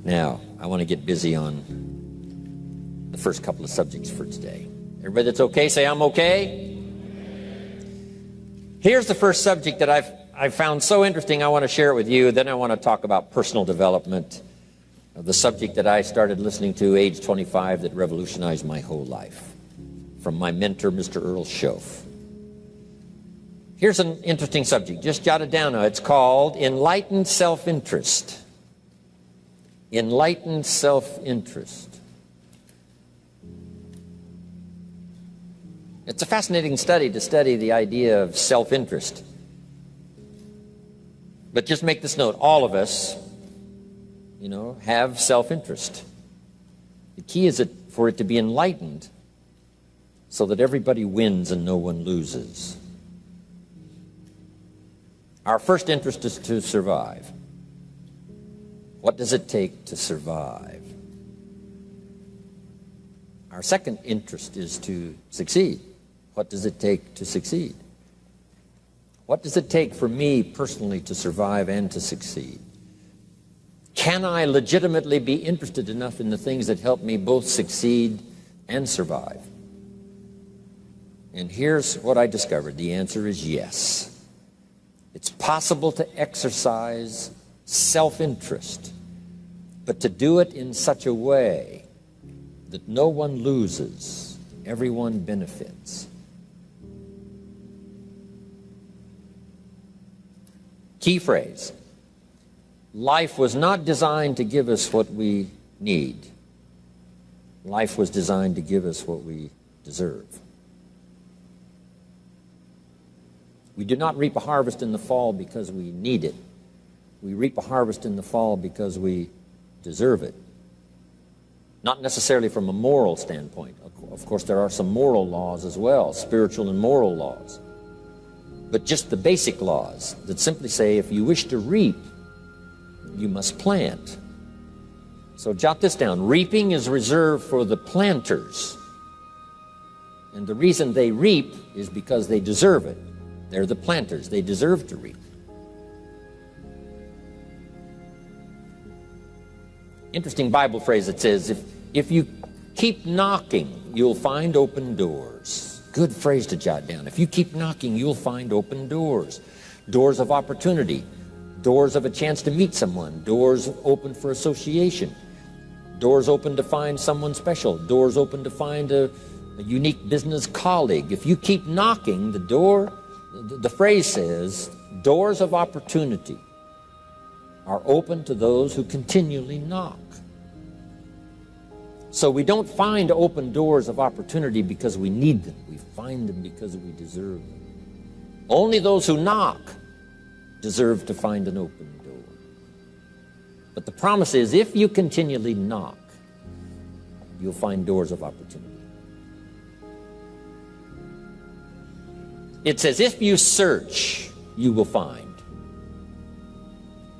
Now, I want to get busy on the first couple of subjects for today. Everybody that's okay, say I'm okay. Here's the first subject that I've found so interesting. I want to share it with you. Then I want to talk about personal development, the subject that I started listening to age 25 that revolutionized my whole life, from my mentor, Mr. Earl Schoaf. Here's an interesting subject. Just jot it down now. It's called Enlightened Self-Interest. Enlightened self-interest. It's a fascinating study to study the idea of self-interest. But just make this note, all of us, have self-interest. The key is for it to be enlightened so that everybody wins and no one loses. Our first interest is to survive. What does it take to survive? Our second interest is to succeed. What does it take to succeed? What does it take for me personally to survive and to succeed? Can I legitimately be interested enough in the things that help me both succeed and survive? And here's what I discovered. The answer is yes. It's possible to exercise self-interest, but to do it in such a way that no one loses, everyone benefits. Key phrase: life was not designed to give us what we need. Life was designed to give us what we deserve. We do not reap a harvest in the fall because we need it. We reap a harvest in the fall because we deserve it. Not necessarily from a moral standpoint. Of course, there are some moral laws as well, spiritual and moral laws. But just the basic laws that simply say if you wish to reap, you must plant. So jot this down. Reaping is reserved for the planters. And the reason they reap is because they deserve it. They're the planters. They deserve to reap. Interesting Bible phrase that says, if you keep knocking, you'll find open doors. Good phrase to jot down. If you keep knocking, you'll find open doors. Doors of opportunity. Doors of a chance to meet someone. Doors open for association. Doors open to find someone special. Doors open to find a unique business colleague. If you keep knocking, the phrase says, doors of opportunity are open to those who continually knock. So we don't find open doors of opportunity because we need them. We find them because we deserve them. Only those who knock deserve to find an open door. But the promise is, if you continually knock, you'll find doors of opportunity. It says, if you search, you will find.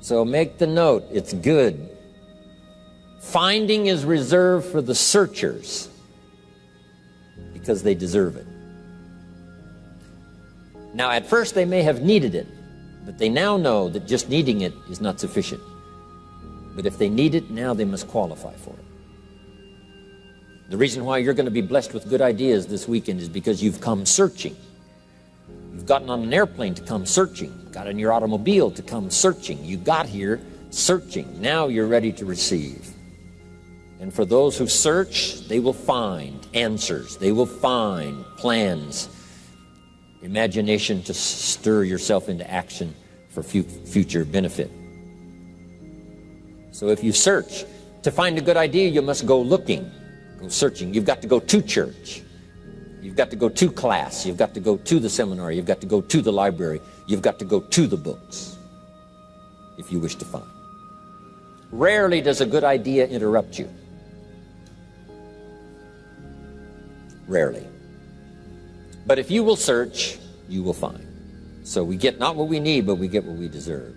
So make the note, it's good. Finding is reserved for the searchers because they deserve it. Now, at first they may have needed it, but they now know that just needing it is not sufficient. But if they need it, now they must qualify for it. The reason why you're going to be blessed with good ideas this weekend is because you've come searching. You've gotten on an airplane to come searching. Got in your automobile to come searching. You got here searching. Now you're ready to receive. And for those who search, they will find answers. They will find plans, imagination to stir yourself into action for future benefit. So if you search to find a good idea, you must go looking, go searching. You've got to go to church. You've got to go to class. You've got to go to the seminar. You've got to go to the library. You've got to go to the books if you wish to find. Rarely does a good idea interrupt you. Rarely. But if you will search, you will find. So we get not what we need, but we get what we deserve.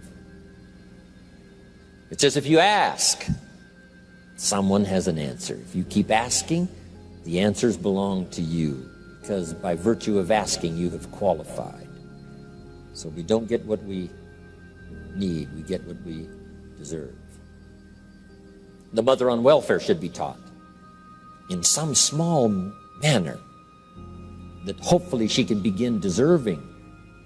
It says if you ask, someone has an answer. If you keep asking, the answers belong to you, because by virtue of asking, you have qualified. So we don't get what we need, we get what we deserve. The mother on welfare should be taught in some small manner that hopefully she can begin deserving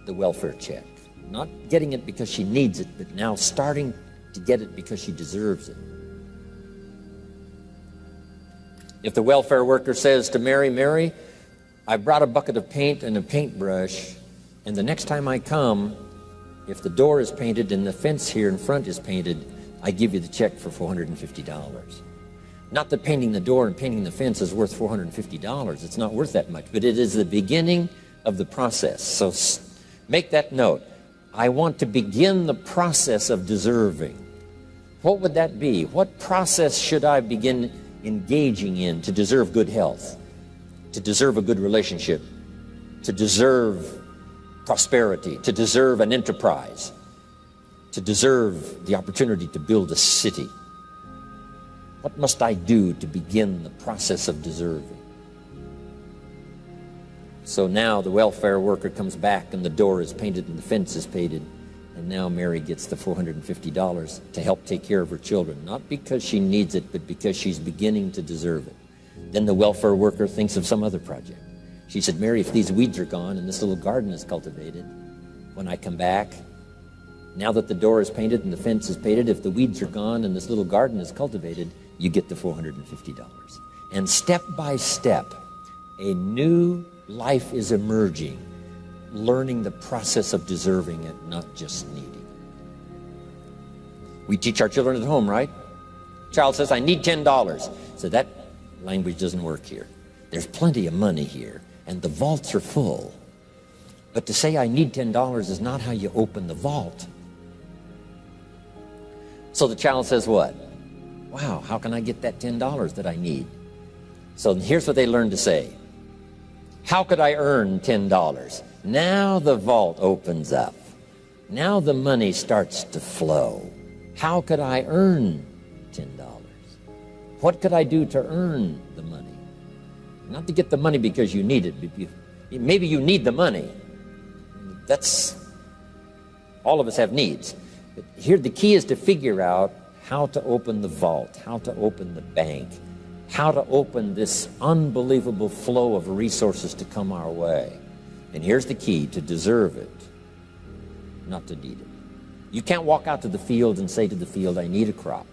the welfare check. Not getting it because she needs it, but now starting to get it because she deserves it. If the welfare worker says to Mary, Mary, I brought a bucket of paint and a paintbrush, and the next time I come, if the door is painted and the fence here in front is painted, I give you the check for $450. Not that painting the door and painting the fence is worth $450. It's not worth that much, but it is the beginning of the process. So make that note. I want to begin the process of deserving. What would that be? What process should I begin engaging in to deserve good health, to deserve a good relationship, to deserve prosperity, to deserve an enterprise, to deserve the opportunity to build a city? What must I do to begin the process of deserving? So now the welfare worker comes back and the door is painted and the fence is painted, and now Mary gets the $450 to help take care of her children, not because she needs it, but because she's beginning to deserve it. Then the welfare worker thinks of some other project. She said, Mary, if these weeds are gone and this little garden is cultivated, when I come back, now that the door is painted and the fence is painted, if the weeds are gone and this little garden is cultivated, you get the $450. And step by step, a new life is emerging, learning the process of deserving it, not just needing. We teach our children at home, right? Child says, I need $10. So that language doesn't work here. There's plenty of money here, and the vaults are full. But to say I need $10 is not how you open the vault. So the child says what? Wow, how can I get that $10 that I need? So here's what they learn to say. How could I earn $10? Now the vault opens up. Now the money starts to flow. How could I earn $10? What could I do to earn the money? Not to get the money because you need it. Maybe you need the money. That's, all of us have needs. But here the key is to figure out how to open the vault, how to open the bank, how to open this unbelievable flow of resources to come our way. And here's the key: to deserve it, not to need it. You can't walk out to the field and say to the field, I need a crop.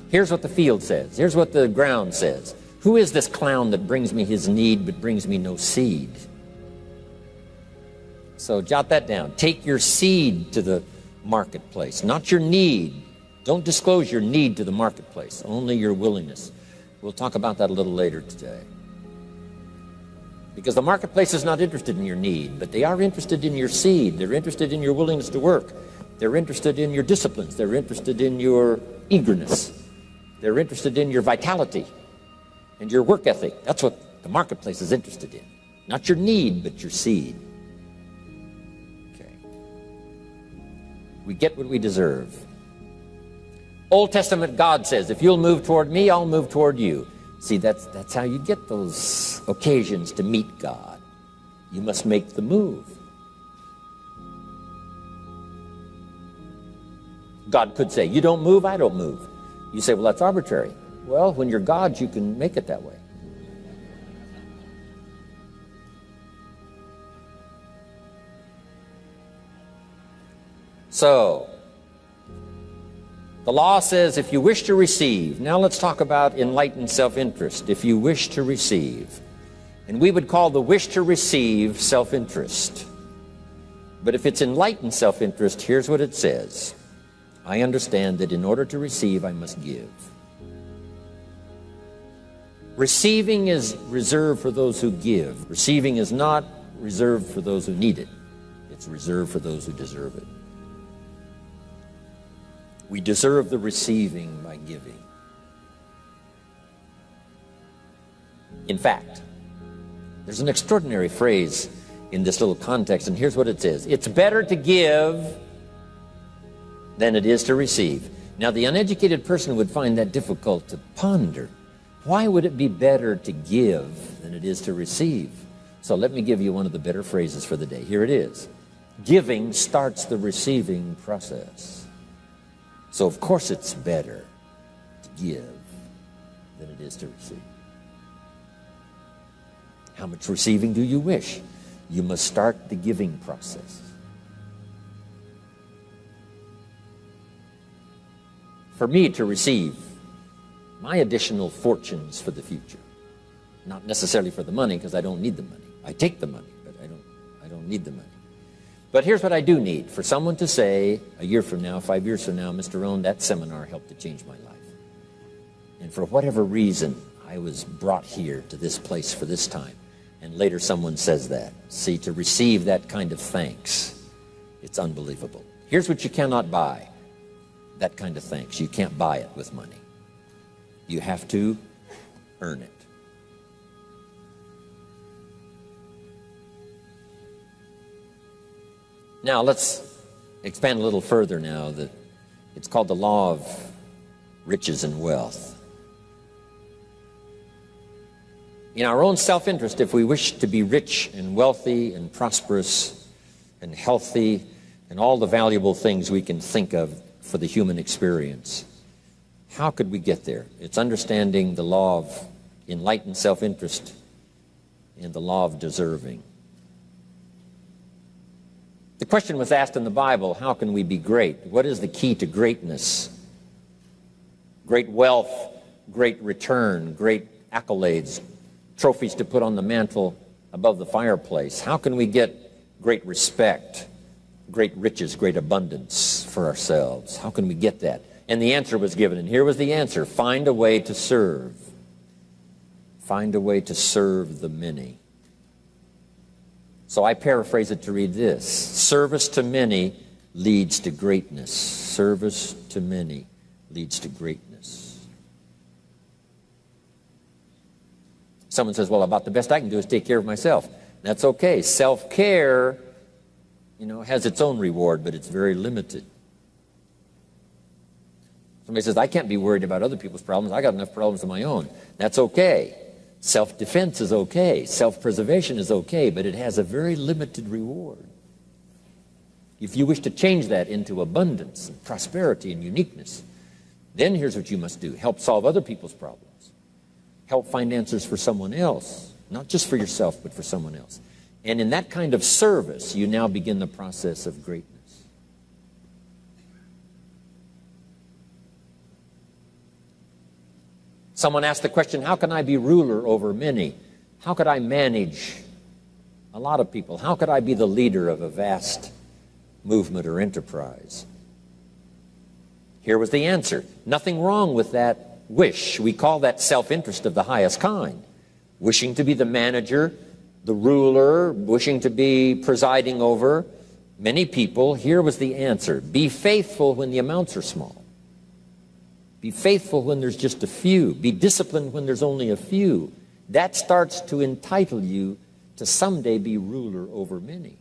Here's what the field says. Here's what the ground says. Who is this clown that brings me his need but brings me no seed? So jot that down. Take your seed to the marketplace, not your need. Don't disclose your need to the marketplace, only your willingness. We'll talk about that a little later today. Because the marketplace is not interested in your need, but they are interested in your seed. They're interested in your willingness to work. They're interested in your disciplines. They're interested in your eagerness. They're interested in your vitality and your work ethic. That's what the marketplace is interested in. Not your need, but your seed. Okay. We get what we deserve. Old Testament God says, if you'll move toward me, I'll move toward you. See, that's how you get those occasions to meet God. You must make the move. God could say, you don't move, I don't move. You say, well, that's arbitrary. Well, when you're God, you can make it that way. So, the law says if you wish to receive, now let's talk about enlightened self-interest. If you wish to receive, and we would call the wish to receive self-interest. But if it's enlightened self-interest, here's what it says. I understand that in order to receive, I must give. Receiving is reserved for those who give. Receiving is not reserved for those who need it. It's reserved for those who deserve it. We deserve the receiving by giving. In fact, there's an extraordinary phrase in this little context, and here's what it says. It's better to give than it is to receive. Now, the uneducated person would find that difficult to ponder. Why would it be better to give than it is to receive? So let me give you one of the better phrases for the day. Here it is. Giving starts the receiving process. So of course it's better to give than it is to receive. How much receiving do you wish? You must start the giving process. For me to receive my additional fortunes for the future, not necessarily for the money, because I don't need the money. I take the money, but I don't need the money. But here's what I do need: for someone to say a year from now, 5 years from now, Mr. Rohn, that seminar helped to change my life. And for whatever reason, I was brought here to this place for this time. And later someone says that. See, to receive that kind of thanks, it's unbelievable. Here's what you cannot buy: that kind of thanks. You can't buy it with money. You have to earn it. Now let's expand a little further now. It's called the law of riches and wealth. In our own self-interest, if we wish to be rich and wealthy and prosperous and healthy and all the valuable things we can think of for the human experience, how could we get there? It's understanding the law of enlightened self-interest and the law of deserving. The question was asked in the Bible, how can we be great? What is the key to greatness? Great wealth, great return, great accolades, trophies to put on the mantle above the fireplace. How can we get great respect, great riches, great abundance for ourselves? How can we get that? And the answer was given, and here was the answer: find a way to serve. Find a way to serve the many. So I paraphrase it to read this: service to many leads to greatness. Service to many leads to greatness. Someone says, well, about the best I can do is take care of myself. That's okay. Self-care, has its own reward, but it's very limited. Somebody says, I can't be worried about other people's problems. I got enough problems of my own. That's okay. Self-defense is okay. Self-preservation is okay, but it has a very limited reward. If you wish to change that into abundance and prosperity and uniqueness, then here's what you must do: help solve other people's problems. Help find answers for someone else, not just for yourself, but for someone else. And in that kind of service, you now begin the process of greatness. Someone asked the question, how can I be ruler over many? How could I manage a lot of people? How could I be the leader of a vast movement or enterprise? Here was the answer: nothing wrong with that wish. We call that self-interest of the highest kind. Wishing to be the manager, the ruler, wishing to be presiding over many people. Here was the answer: be faithful when the amounts are small. Be faithful when there's just a few. Be disciplined when there's only a few. That starts to entitle you to someday be ruler over many.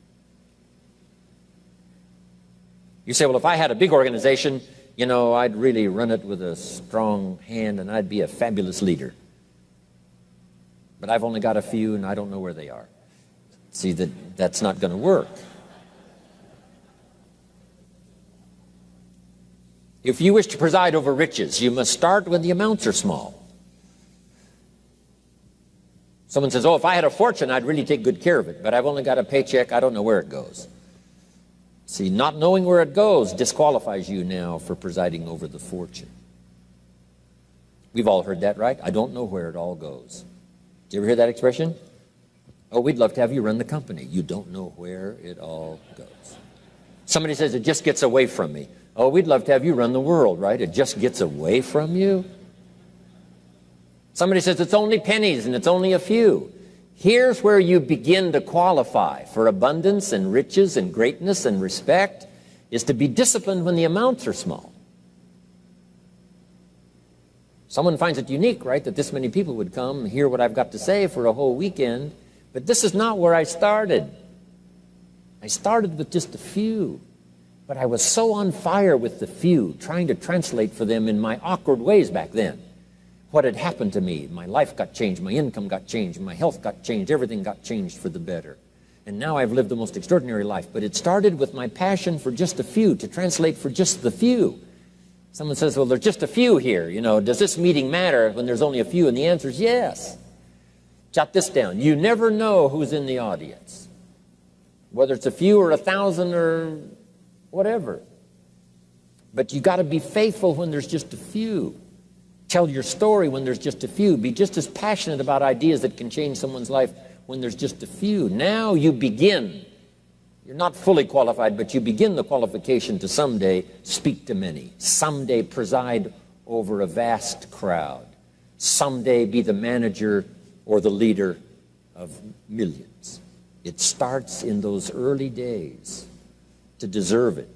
You say, well, if I had a big organization, I'd really run it with a strong hand and I'd be a fabulous leader. But I've only got a few and I don't know where they are. See, that's not going to work. If you wish to preside over riches, you must start when the amounts are small. Someone says, oh, if I had a fortune, I'd really take good care of it, but I've only got a paycheck, I don't know where it goes. See, not knowing where it goes disqualifies you now for presiding over the fortune. We've all heard that, right? I don't know where it all goes. Did you ever hear that expression? Oh, we'd love to have you run the company. You don't know where it all goes. Somebody says, it just gets away from me. Oh, we'd love to have you run the world, right? It just gets away from you. Somebody says, it's only pennies and it's only a few. Here's where you begin to qualify for abundance and riches and greatness and respect, is to be disciplined when the amounts are small. Someone finds it unique, right, that this many people would come and hear what I've got to say for a whole weekend, but this is not where I started. I started with just a few, but I was so on fire with the few, trying to translate for them in my awkward ways back then what had happened to me. My life got changed, my income got changed, my health got changed, everything got changed for the better. And now I've lived the most extraordinary life. But it started with my passion for just a few, to translate for just the few. Someone says, well, there's just a few here. You know, does this meeting matter when there's only a few? And the answer is yes. Jot this down. You never know who's in the audience, whether it's a few or 1,000 or whatever. But you got to be faithful when there's just a few. Tell your story when there's just a few. Be just as passionate about ideas that can change someone's life when there's just a few. Now you begin. You're not fully qualified, but you begin the qualification to someday speak to many. Someday preside over a vast crowd. Someday be the manager or the leader of millions. It starts in those early days. To deserve it,